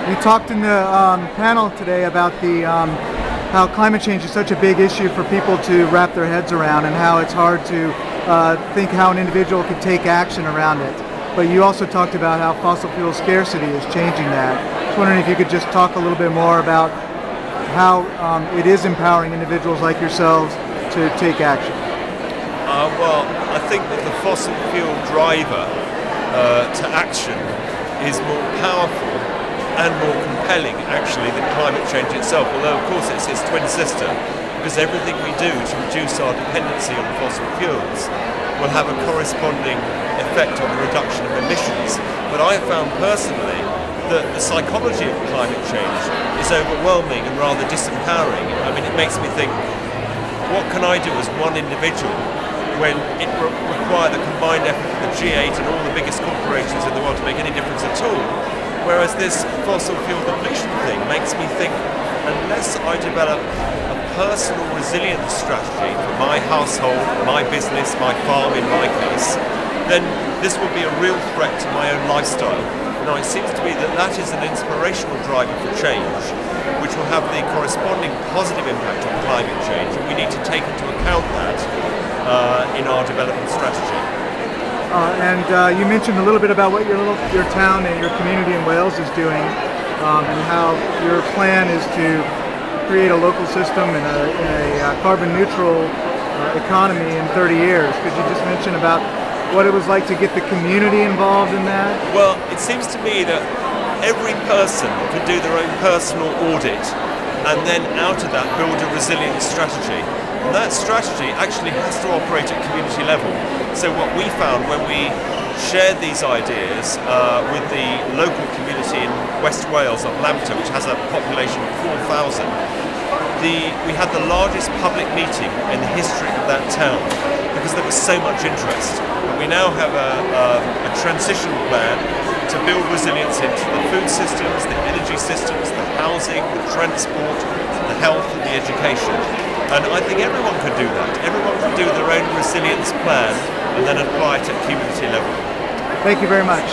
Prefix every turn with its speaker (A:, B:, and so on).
A: You talked in the panel today about how climate change is such a big issue for people to wrap their heads around, and how it's hard to think how an individual could take action around it. But you also talked about how fossil fuel scarcity is changing that. I was wondering if you could just talk a little bit more about how it is empowering individuals like yourselves to take action.
B: Well, I think that the fossil fuel driver to action is more powerful and more compelling, actually, than climate change itself, although of course it's its twin sister, because everything we do to reduce our dependency on fossil fuels will have a corresponding effect on the reduction of emissions. But I have found personally that the psychology of climate change is overwhelming and rather disempowering. I mean, it makes me think, what can I do as one individual when it require the combined effort of the G8 and all the biggest corporations in the world to make any difference at all? Whereas this fossil fuel depletion thing makes me think, unless I develop a personal resilience strategy for my household, my business, my farm in my case, then this will be a real threat to my own lifestyle. Now, it seems to me that that is an inspirational driver for change, which will have the corresponding positive impact on climate change, and we need to take into account that in our development strategy.
A: You mentioned a little bit about what your town and your community in Wales is doing, and how your plan is to create a local system and a carbon neutral economy in 30 years. Could you just mention about what it was like to get the community involved in that?
B: Well, it seems to me that every person can do their own personal audit, and then out of that build a resilience strategy. And that strategy actually has to operate at community level. So what we found when we shared these ideas with the local community in West Wales of Lambton, which has a population of 4,000, we had the largest public meeting in the history of that town because there was so much interest. But we now have a transition plan to build resilience into the food systems, the energy systems, the housing, the transport, the health and the education. And I think everyone could do that. Everyone could do their own resilience plan and then apply it at community level.
A: Thank you very much.